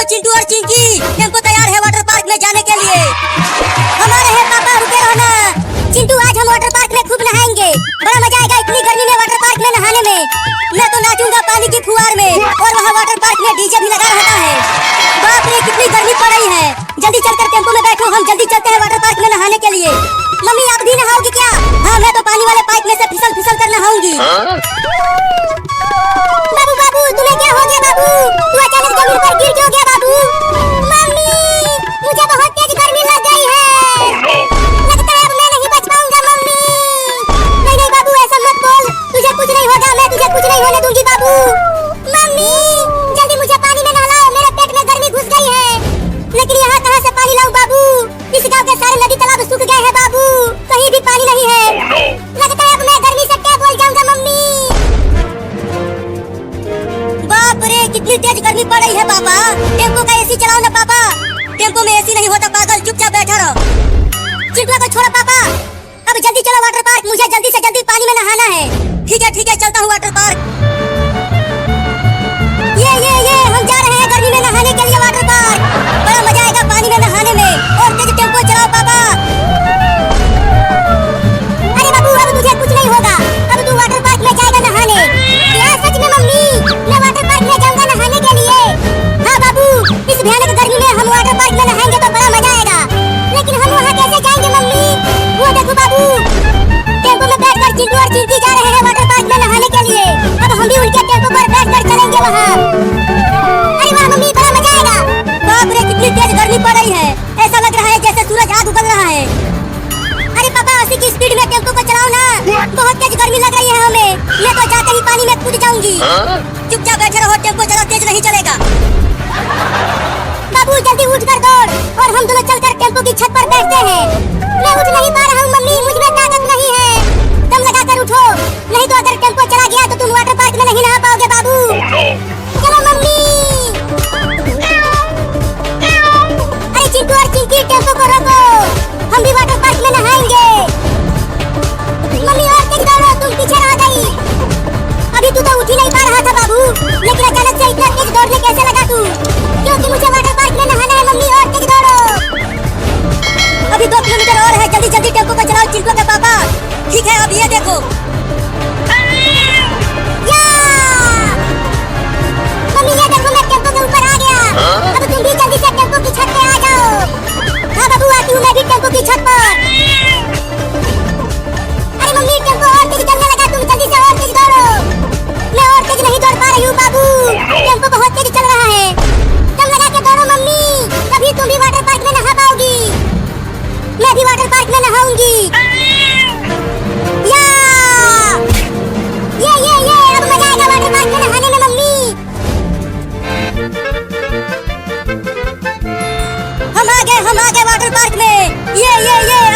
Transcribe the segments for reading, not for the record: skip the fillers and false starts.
चिंटू और चिंकी, टेम्पो तैयार है वाटर पार्क में जाने के लिए। हमारे है पापा, रुके रहो ना। चिंटू, आज हम वाटर पार्क में खूब नहाएंगे, बड़ा मजा आएगा इतनी गर्मी में वाटर पार्क में नहाने में। मैं तो नाचूंगा पानी की फुहार में, और वहाँ वाटर पार्क में डीजे भी लगा रहता है। बाप रे, कितनी गर्मी पड़ रही है। जल्दी चलकर टेम्पो में बैठो, हम जल्दी चलते हैं वाटर पार्क में नहाने के लिए। मम्मी, आप भी नहाओगी क्या? हाँ, मैं तो पानी वाले पाइप में से फिसल फिसल कर नहाऊंगी। बाबू बाबू, तुम्हें क्या हो गया बाबू? तू अचानक जमीन पर गिर क्यों गया बाबू? मम्मी, मुझे बहुत तेज गर्मी लग गई है। लगता है अब मैं नहीं बच पाऊंगा मम्मी। नहीं नहीं बाबू, ऐसा मत बोल, तुझे कुछ नहीं होगा, मैं तुझे कुछ नहीं होने दूंगी बाबू। मम्मी, जल्दी मुझे पानी में नहलाओ, मेरे पेट में गर्मी घुस गई है। लेकिन यहाँ कहाँ से पानी लाऊं बाबू? इस गांव के सारे नदी तालाब सूख गए हैं बाबू, कहीं भी पानी नहीं है। लगता है अब मैं गर्मी से क्या बोल जाऊंगा मम्मी। बाप रे, कितनी तेज गर्मी पड़ रही है पापा। टेम्पो का एसी चलाओ ना पापा। टेम्पो में एसी नहीं होता पागल, चुपचाप बैठा रहो। चिंटू को छोड़ो पापा, अब जल्दी चलो वाटर पार्क, मुझे जल्दी से जल्दी पानी में नहाना है। ठीक है, चलता हूँ वाटर पार्क। ये हम जा रहे हैं गर्मी में नहाने के लिए वाटर पार्क। बड़ा मजा आएगा पानी में नहाने में। और तेज टेम्पो चलाओ पापा। अरे बाबू, अब तुझे कुछ नहीं होगा, अब तू वाटर पार्क में जाएगा नहाने। क्या सच में मम्मी? मैं वाटर पार्क में जाऊंगा नहाने के लिए। हाँ बाबू, इस भयानक गर्मी में हम वाटर पार्क में नहाएंगे तो बड़ा मजा आएगा। लेकिन हम वहाँ कैसे जाएंगे मम्मी? वो देखो बाबू, टेम्पो में बैठकर चिंटू और चिंकी जा रहे हैं वाटर पार्क में नहाने के लिए। अब हम भी उनके टेम्पो पर बैठकर चलेंगे वहाँ। अरे वाह मम्मी, बड़ा मजा आएगा। बाप रे, कितनी तेज गर्मी पड़ रही है, ऐसा लग रहा है जैसे सूरज आग उगल रहा है। अरे पापा, 80 की स्पीड में टेम्पो को चलाओ ना, बहुत तेज गर्मी लग रही है हमें। मैं तो जाते ही पानी में कूद जाऊंगी। चुपचाप बैठे रहो, टेम्पो ज्यादा तेज नहीं चलेगा। बाबू, जल्दी उठ कर दौड़, और हम दोनों चलकर टेम्पो की छत पर बैठते हैं। मैं उठ नहीं पा रहा हूँ मम्मी, मुझ में ताकत नहीं है। दम लगा कर उठो, नहीं तो अगर टेम्पो चला गया तो तुम वाटर पार्क में नहीं नहा पाओगे बाबू। चलो मम्मी। अरे चिंटू और चिंकी, टेम्पो को रोको, हम भी वाटर पार्क में नहाएंगे। मम्मी, और तेज दौड़ो, तुम पीछे रह गई। अभी तू तो उठ ही नहीं पा रहा था बाबू, लेकिन अचानक से इतना तेज दौड़ने कैसे लगा तू? क्योंकि मुझे वाटर पार्क में नहाना है मम्मी, और तेज दौड़ो। अभी 2 किलोमीटर और है, जल्दी जल्दी टेम्पो को चलाओ चिंटू के पापा। ठीक है, अब ये देखो। मम्मी, ये देखो, मैं टेम्पो के ऊपर आ गया। अब तुम भी जल्दी से टेम्पो की छत पे आ जाओ। हाँ बाबू, आती हूँ मैं भी टेम्पो की छत पर। अरे मम्मी, टेम्पो और तेज चलने लगा, तुम जल्दी से और तेज दौड़ो। मैं और तेज नहीं दौड़ पा रही हूँ बाबू, टेम्पो बहुत तेज चल रहा है। दम लगा के दौड़ो मम्मी, तभी तुम भी वाटर पार्क में नहा पाओगी। मैं भी वाटर पार्क में नहाऊंगी। ये अब मजा आएगा वाटर पार्क में नहाने में मम्मी। हम आ गए वाटर पार्क में। ये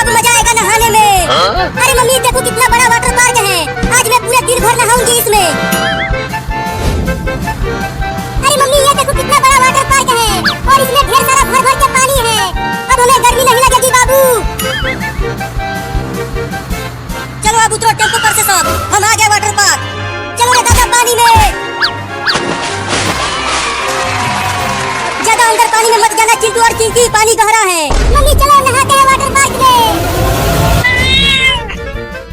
अब मजा आएगा नहाने में। अरे मम्मी, देखो कितना बड़ा वाटर पार्क है, आज मैं पूरे दिन भर नहाऊंगी इसमें। अरे मम्मी, ये देखो कितना बड़ा वाटर पार्क है, और इसमें ढेर सारा भर भर के पानी है। अब हमें गर्मी नहीं लगेगी बाबू। चलो अब उतरो टेम्पो पर से सब, हम आ गए वाटर पार्क। चलो रे दादा, पानी में ज्यादा अंदर पानी में मत जाना चिंटू और चिंकी, पानी गहरा है। मम्मी, चलो नहाते हैं वाटर पार्क में।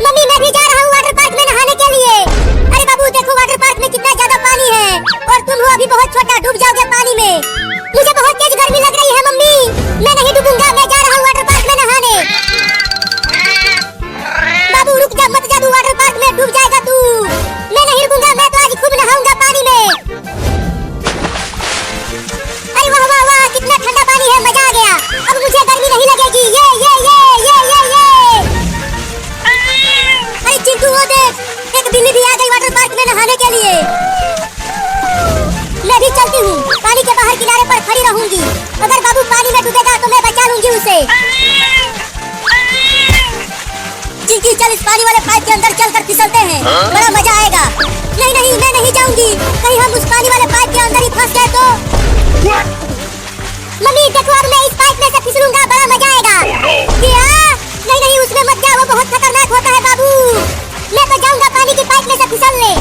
मम्मी, मैं भी जा रहा हूँ वाटर पार्क में नहाने के लिए। अरे बाबू, देखो वाटर पार्क में कितना ज्यादा पानी है, और तुम हो अभी बहुत छोटा, डूब जाओगे पानी में। मुझे बहुत तेज गर्मी लग रही है मम्मी, मैं नहीं डूबूंगा, मैं जा रहा हूँ वाटर पार्क में नहाने। बाबू रुक जा, मत जा, तू वाटर पार्क में डूब जाएगा तू। मैं नहीं रुकूंगा, मैं तो आज खूब नहाऊंगा पानी में। अरे वाह वाह वाह, कितना ठंडा पानी है, मजा आ गया। अब मुझे गर्मी नहीं लगेगी। ये अरे चिंटू, वो देख, एक बिल्ली भी आ गई वाटर पार्क में नहाने के लिए। मैं भी चलती हूँ, पानी के बाहर किनारे पर खड़ी रहूंगी। अगर बाबू पानी में डूबेगा तो मैं बचा लूंगी उसे। चिंकी, चल इस पानी वाले पाइप के अंदर चलकर फिसलते हैं, बड़ा मजा आएगा। नहीं, मैं नहीं जाऊंगी, कहीं हम उस पानी वाले पाइप के अंदर ही फंस गए तो। मम्मी देखो, अब मैं इस पाइप में से फिसलूंगा, बड़ा मजा आएगा। क्या? नहीं, उसमें मत जा, वो बहुत खतरनाक होता है बाबू। मैं तो जाऊंगा पानी की पाइप में से फिसलने।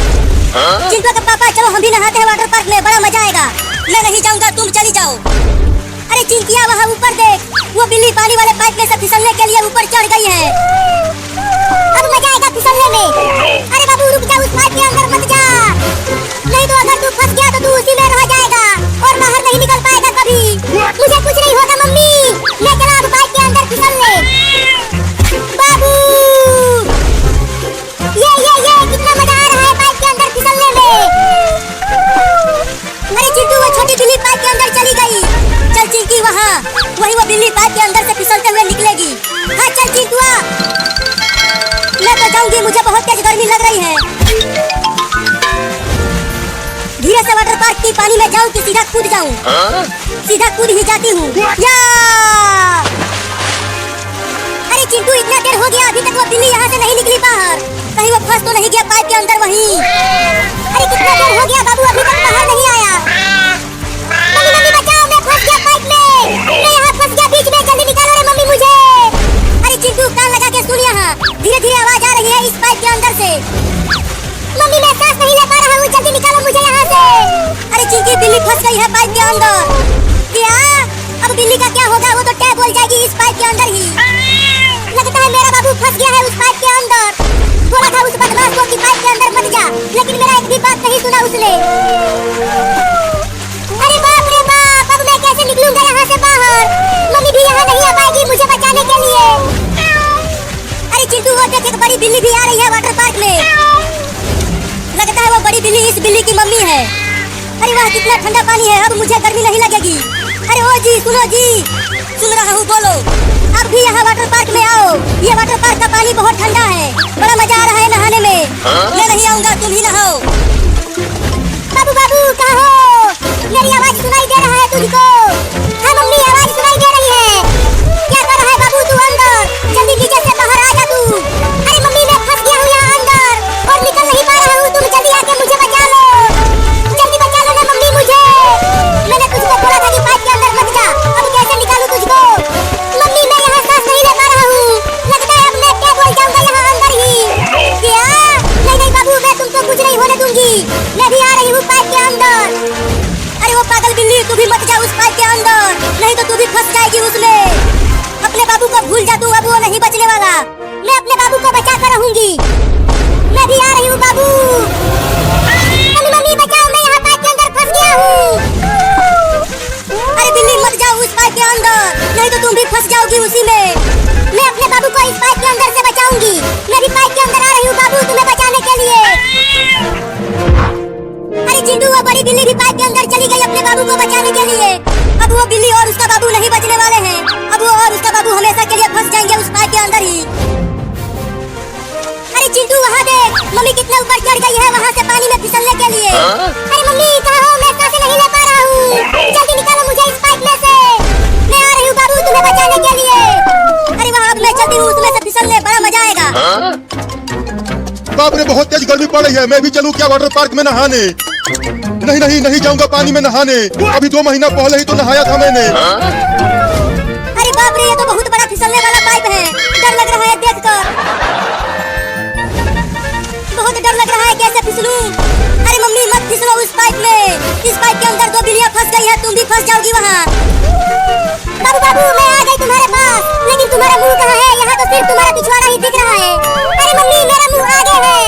चिंटू का पापा, चलो हम भी नहाते हैं वाटर पार्क में, बड़ा मजा आएगा। मैं नहीं जाऊंगा, तुम चली जाओ। अरे चिंकिया वहाँ ऊपर देख, वो बिल्ली पानी वाले पाइप में से फिसलने के लिए ऊपर चढ़ गई है। अब मजा आएगा फिसलने में। अरे बाबू रुक जा, उस पाइप के अंदर मत जा, नहीं तो अगर तू फंस गया तो तू उसी में रह जाएगा और बाहर नहीं निकल पाएगा कभी। मुझे कुछ नहीं होगा मम्मी, मैं चला अब पाइप के अंदर फिसलने। बाबू ये कितना मजा आ रहा है पाइप के अंदर फिसलने में। अरे चिंटू वो छोटी बिल्ली पाइप के अंदर चली गई। चल चिंकी वहाँ, वही वो बिल्ली पाइप के अंदर से फिसलते हुए निकलेगी। हाँ चल चिंटुआ, मैं तो जाऊंगी, मुझे बहुत तेज गर्मी लग रही है। धीरे से वाटर पार्क की पानी में जाऊं कि सीधा कूद जाऊं? सीधा कूद ही जाती हूँ। या अरे चिंटू इतना देर हो गया, अभी तक वो बिल्ली यहाँ से नहीं निकली बाहर, कहीं वो फंस तो नहीं गया पाइप के अंदर वहीं? अरे कितना देर हो गया बाबू, अभी तक बाहर नहीं आया। मम्मी मम्मी बचाओ, मैं फंस गया पाइप में, मैं यहाँ फंस गया बीच में, जल्दी निकालो रे मम्मी मुझे। अरे चिंटू कान लगा के सुन, यहाँ धीरे धीरे आवाज आ रही है इस पाइप के अंदर से। मम्मी मैं सांस नहीं ले पा रहा हूँ, जल्दी निकालो मुझे यहाँ से। अरे चिंकी बिल्ली फंस गई है पाइप के अंदर। क्या अब बिल्ली का क्या होगा? वो तो टैब बोल जाएगी इस पाइप के अंदर ही। लगता है मेरा बाबू फंस गया है उस पाइप के अंदर। बोला था उस बदमाश को कि पाइप के अंदर मत जा, लेकिन मेरा एक भी बात नहीं सुना उसने। अरे बाप रे बाप, अब मैं कैसे निकलूंगा यहाँ से बाहर? मम्मी भी यहाँ नहीं आ पाएगी मुझे बचाने के लिए। अरे चिंटू वो देख, एक बड़ी बिल्ली भी आ रही है वाटर पार्क में। लगता है वो बड़ी बिल्ली इस बिल्ली की मम्मी है। अरे वाह कितना ठंडा पानी है, अब मुझे गर्मी नहीं लगेगी। अरे ओ जी सुनो जी, सुन रहा हूँ बोलो, अब भी यहाँ वाटर पार्क में आओ, ये वाटर पार्क का पानी बहुत ठंडा है, बड़ा मजा आ रहा है नहाने में। मैं नहीं आऊँगा, तुम ही नहाओ। बाबू बाबू कहाँ हो? मेरी आवाज सुनाई दे रहा है तुझको? हाँ मम्मी आवाज सुनाई दे रही है। क्या कर रहा है बाबू तू अंदर? जल्दी नीचे से बाहर आ जा तू। अरे मम्मी मैं फंस गया हूँ यहाँ अंदर और निकल नहीं पा रहा हूँ, तुम जल्दी आके मुझे बचा लो, जल्दी बचा लो ना मम्मी मुझे। मैंने तुझको बोला था कि पाइप के अंदर मत जा, अब कैसे निकालूं तुझको? मम्मी मैं यहाँ सांस नहीं ले पा रहा हूँ, लगता है अब मैं क्या बोल जाऊंगा यहाँ अंदर ही। क्या? नहीं नहीं बाबू मैं तुमको कुछ नहीं होने दूंगी, मैं भी आ रही हूँ पाइप के अंदर। अरे वो पागल बिल्ली तू भी मत जा उस पाइप के अंदर, नहीं तो तू भी फंस जाएगी उसमें। अपने बाबू को भूल जा तू, अब वो नहीं बचने वाला, मैं अपने बाबू को बचा कर रहूंगी। मैं भी आ रही हूँ बाबू। मम्मी मम्मी बचाओ, मैं यहाँ पाइप के अंदर फंस गया हूँ। अरे बिल्ली मत जाओ उस पाइप के अंदर, नहीं तो तुम भी फंस जाओगी उसी में। मैं अपने बाबू को इस पाइप के अंदर से बचाऊंगी, मैं भी पाइप के अंदर आ रही हूँ बाबू तुम्हें बचाने के लिए। अरे चिंटू वो बड़ी बिल्ली भी पाइप के अंदर चली गई अपने बाबू को बचाने के लिए। अब वो बिल्ली और उसका बाबू नहीं बचने वाले हैं, अब वो और उसका बाबू हमेशा के लिए फंस जाएंगे उस पाइप के अंदर ही। अरे चिंटू वहाँ देख, मम्मी कितना ऊपर चढ़ गई है वहाँ से पानी में फिसलने के लिए। अरे मम्मी कहाँ हो? मैं सांसें नहीं ले पा रहा हूँ, जल्दी निकालो मुझे इस पाइप में से, मैं आ रही हूँ बाबू तुम्हें बचाने के लिए। अरे वहाँ अब मैं चलती हूँ उसमें से फिसलने, बड़ा मजा आएगा। बाप रे बहुत तेज गर्मी पड़ रही है, मैं भी चलूं क्या वाटर पार्क में नहाने? नहीं नहीं नहीं जाऊंगा पानी में नहाने, अभी 2 महीना पहले ही तो नहाया था मैंने। अरे बाप रे ये तो बहुत बड़ा फिसलने वाला पाइप है, डर लग रहा है देखकर, बहुत डर लग रहा है, कैसे फिसलूं? अरे मम्मी मत फिसलो उस पाइप में, इस पाइप के अंदर 2 बिल्लियां फंस गई है, तुम भी फंस जाओगी वहाँ। बाबू बाबू मैं आ गई तुम्हारे पास, लेकिन तुम्हारा मुंह कहाँ है? यहाँ तो सिर्फ तुम्हारा पिछवाड़ा ही दिख रहा है। अरे मम्मी मेरा मुंह आगे है,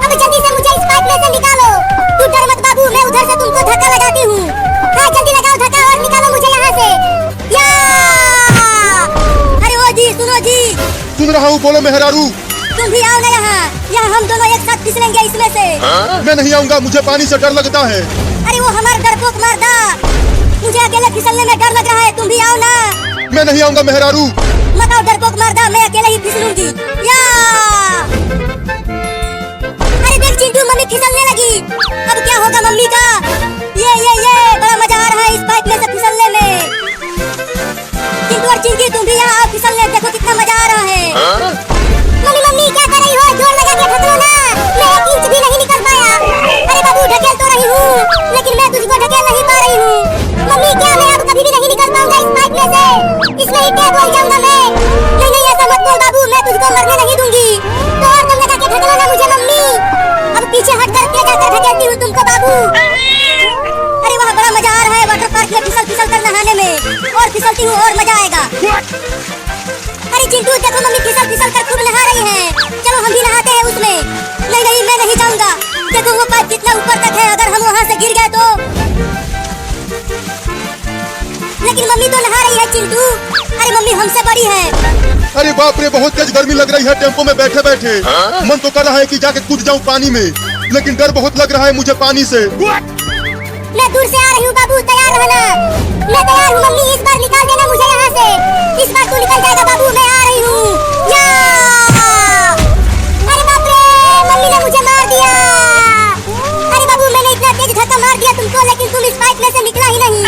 अब जल्दी से मुझे इस पाइप में से निकालो। तू डर मत बाबू, मैं उधर से तुमको धक्का लगाती हूँ। हाँ जल्दी लगाओ धक्का और निकालो मुझे यहाँ से। या अरे ओ जी सुनो जी। सुन रहा हूँ बोलो मेहरारू। तुम भी आओ ना यहाँ हम दोनों एक साथ फिसलेंगे इसमें से। मैं नहीं आऊँगा, मुझे पानी से डर लगता है। अरे वो हमारा डरपोक मर्दा, मुझे अकेले फिसलने में डर लग रहा है, तुम भी आओ ना। मैं नहीं आऊँगा मेहरारू। मत आओ डरपोक मर्दा, मैं अकेले ही फिसलूंगी। या अरे देख चिंटू मम्मी फिसलने लगी, अब क्या होगा मम्मी का? ये बड़ा मजा आ रहा है इस पाइप में से फिसलने में। चिंटू और चिंकी तुम भी यहाँ आओ फिसलने, देखो कितना मजा आ रहा है। मम्मी मम्मी क्या कर रही हो? जोर लगा के ढक लो ना, मैं 1 इंच भी नहीं निकल पाया। अरे बाबू ढकेल तो रही हूँ, लेकिन मैं तुझको ढकेल नहीं पा रही हूँ। मम्मी क्या मैं अब कभी भी नहीं निकल पाऊंगा इस पाइप में से, इसमें ही टैब बोल जाऊंगा मैं। नहीं नहीं ऐसा मत बोल बाबू, मैं तुझको मरने नहीं दूंगी, तो और दम लगा के ढक लो ना मुझे मम्मी। अब पीछे हट कर क्या जाकर ढकेलती हूँ तुमको बाबू। अरे वहाँ बड़ा मजा बोलती हूँ और मजा आएगा। अरे चिंटू देखो मम्मी फिसल फिसल कर खूब नहा रही है, चलो हम भी नहाते हैं उसमें। नहीं नहीं मैं नहीं जाऊंगा, देखो वो पाइप कितना ऊपर तक है, अगर हम वहाँ से गिर गए तो। लेकिन मम्मी तो नहा रही है चिंटू, अरे मम्मी हमसे बड़ी है। अरे बाप रे बहुत तेज गर्मी लग रही है टेम्पो में बैठे बैठे। मन तो कर रहा है कि जाके कूद जाऊं पानी में, लेकिन डर बहुत लग रहा है मुझे पानी से। मैं दूर से आ रही हूँ बाबू, तैयार रहना। मैं तैयार हूँ मम्मी, इस बार निकाल देना मुझे यहाँ से। इस बार तू निकल जाएगा बाबू, मैं आ रही हूँ। या! अरे बाप रे मम्मी ने मुझे मार दिया। अरे बाबू मैंने इतना तेज धक्का मार दिया तुमको, लेकिन तुम इस पाइप में से निकला ही नहीं।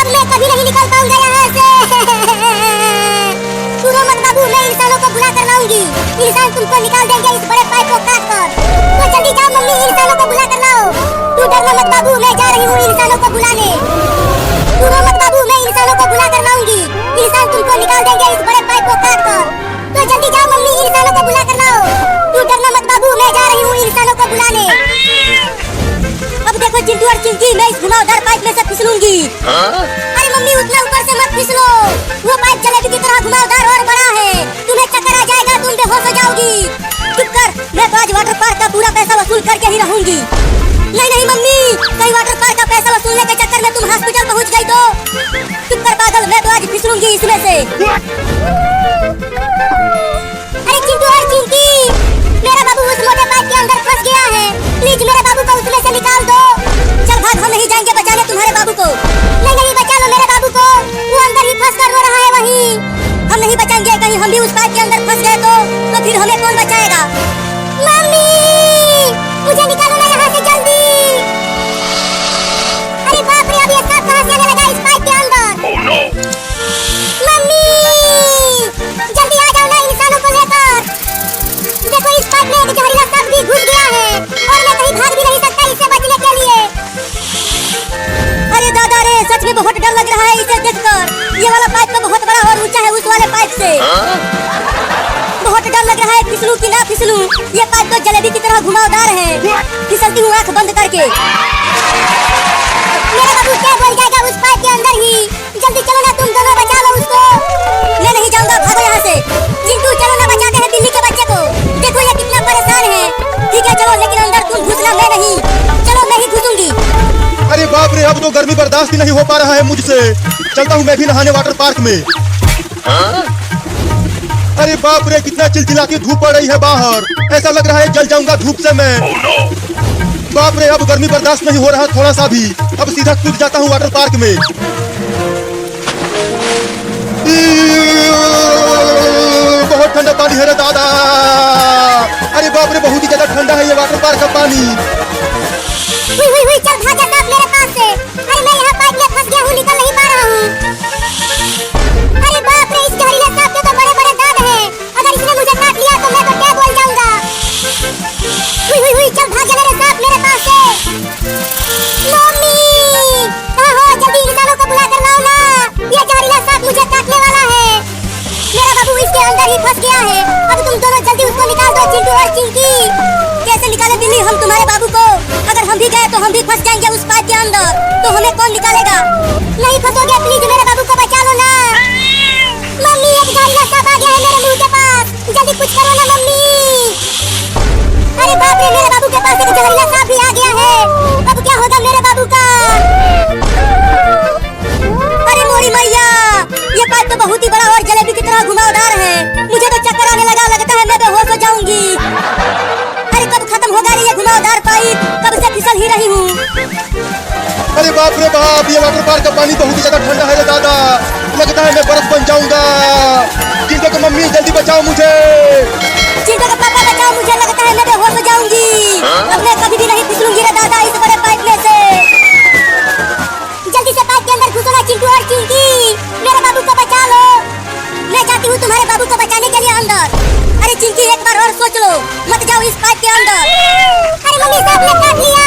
अब मैं कभी नहीं निकल पाऊंगा यहाँ से। तू रो मत बाबू, मैं इंसानों को बुला कर लाऊंगी, इंसान तुमको निकाल देंगे इस बड़े पाइप को काट कर। तो जल्दी जाओ मम्मी, इंसानों को बुला कर लाओ। तू डरना मत बाबू, मैं जा रही हूँ इंसानों को बुलाने। तू रो मत बाबू, मैं इंसानों को बुला कर लाऊंगी, इंसान तुमको निकाल देंगे इस बड़े पाइप को काट कर। तो जल्दी जाओ मम्मी, इंसानों को बुला कर लाओ। तू डरना मत बाबू, मैं जा रही हूँ इंसानों को बुलाने। अब देखो चिंटू और चिंकी, मैं इस घुमावदार पाइप में से फिसलूंगी। अरे मम्मी उतना ऊपर से मत फिसलो, वो पाइप जलेबी की तरह घुमावदार और बड़ा है, तुम्हें चक्कर आ जाएगा, तुम बेहोश हो जाओगी। चुप कर, मैं तो आज वाटर पार्क का पूरा पैसा वसूल करके ही रहूंगी। नहीं नहीं मम्मी, कहीं वाटर पार्क का पैसा वसूलने के चक्कर में तुम हॉस्पिटल पहुंच गई तो। चुप कर पागल, मैं तो आज फिसलूंगी इसमें से। अरे चिंटू और चिंकी, मेरा बाबू उस मोटे पाइप के अंदर फंस गया है, प्लीज मेरे बाबू को उसमें से निकाल दो। चल भाग, हम नहीं जाएंगे बचाने तुम्हारे बाबू को। नहीं नहीं बचा लो मेरे बाबू को, वो अंदर ही फंस कर रो रहा है वहीं। हम नहीं बचाएंगे, कहीं हम भी उस पाइप के अंदर फंस गए तो फिर हमें कौन बचाएगा। मम्मी मुझे निकालो ना यहाँ से जल्दी। अरे बाप रे अब ये सब कहाँ से आने लगा इस पाइप के अंदर। मम्मी जल्दी आ जाओ ना इंसानों को लेकर। देखो इस पाइप में एक जहरीला सांप भी घुस गया है और मैं कहीं भाग भी नहीं सकता इससे बचने के लिए। अरे दादा रे सच में बहुत डर लग रहा है इसे देखकर, ये वाला पाइप तो बहुत बड़ा और ऊंचा है उस वाले पाइप से। बहुत डर लग रहा है, फिसलूं कि ना फिसलूं, ये पाइप तो जलेबी की तरह घुमावदार है। फिसलती हूँ आंख बंद करके। मेरा बाबू क्या बोल जाएगा उस पाइप के अंदर ही, जल्दी चलो ना तुम दोनों, बचा लो उसको। मैं नहीं जाऊंगा, भागो यहाँ से। चिंटू चलो ना, बचाते हैं बिल्ली के बच्चे को, देखो ये कितना परेशान है। ठीक है चलो, लेकिन अंदर तुम घुसना, मैं नहीं। चलो मैं ही घुसूंगी। अरे बाप रे अब तो गर्मी बर्दाश्त ही नहीं हो पा रहा है मुझसे, चलता हूँ मैं भी नहाने वाटर पार्क में। अरे बाप रे कितना चिलचिलाती धूप पड़ रही है बाहर, ऐसा लग रहा है जल जाऊंगा धूप से मैं। बाप रे अब गर्मी बर्दाश्त नहीं हो रहा थोड़ा सा भी, अब सीधा कूद जाता हूँ वाटर पार्क में। बहुत ठंडा पानी है रे दादा। अरे बाप रे बहुत ही ज्यादा ठंडा है ये वाटर पार्क का पानी। हुई चल भाग जा सांप मेरे पास से। अरे मैं यहाँ पाइप में फंस गया हूँ, निकल नहीं पा रहा हूँ। अरे बाप रे इस जहरीले सांप के तो बड़े बड़े दांत हैं, अगर इसने मुझे काट लिया तो मैं तो क्या बोल जाऊंगा। हुई चल भाग जा मेरे सांप मेरे पास से। मम्मी कहाँ हो, जल्दी इंसानों को बुला कर लाओ ना, ये जहरीला सांप मुझे काटने वाला है। मेरा बाबू इसके अंदर ही फंस गया है, अब तुम दोनों जल्दी उसको निकाल दो चिंटू और चिंकी। कैसे निकाले बिल्ली हम तुम्हारे बाबू को, अगर हम भी गए तो हम भी फंस जाएंगे उस पाइप के अंदर, तो हमें कौन निकालेगा। नहीं फंसोगे, प्लीज मेरे बाबू को बचा लो ना। मम्मी एक जहरीला सांप आ गया है मेरे मुंह के पास, जल्दी कुछ करो ना मम्मी। अरे बाप रे मेरे बाबू के पास एक जहरीला सांप भी आ गया है, अब क्या होगा मेरे बाबू का। अरे मोरी मैया, ये पाइप तो बहुत ही बड़ा और जलेबी की तरह घुमावदार है, मुझे तो चक्कर आने लगा, लगता है मैं बेहोश हो जाऊंगी। अरे कब खत्म होगा ये घुमावदार पाइप, कब से फिसल ही रही हूँ। अरे बाप रे बाप ये वाटर पार्क का पानी बहुत ही ज्यादा ठंडा है रे दादा, लगता है मैं बर्फ बन जाऊंगा। चिंटू की मम्मी जल्दी बचाओ मुझे। चिंटू का पापा बचाओ मुझे, लगता है मैं बेहोश हो जाऊंगी। अब मैं कभी भी नहीं फिसलूंगी रे दादा इस बड़े पाइप में से। जल्दी से पाइप के अंदर घुसो ना चिंटू और चिंकी, मेरे बाबू को बचा लो। मैं जाती हूँ तुम्हारे बाबू को बचाने के लिए अंदर। अरे चिंकी एक बार और सोच लो, मत जाओ इस पाइप के अंदर। अरे मम्मी सांप ने काट लिया।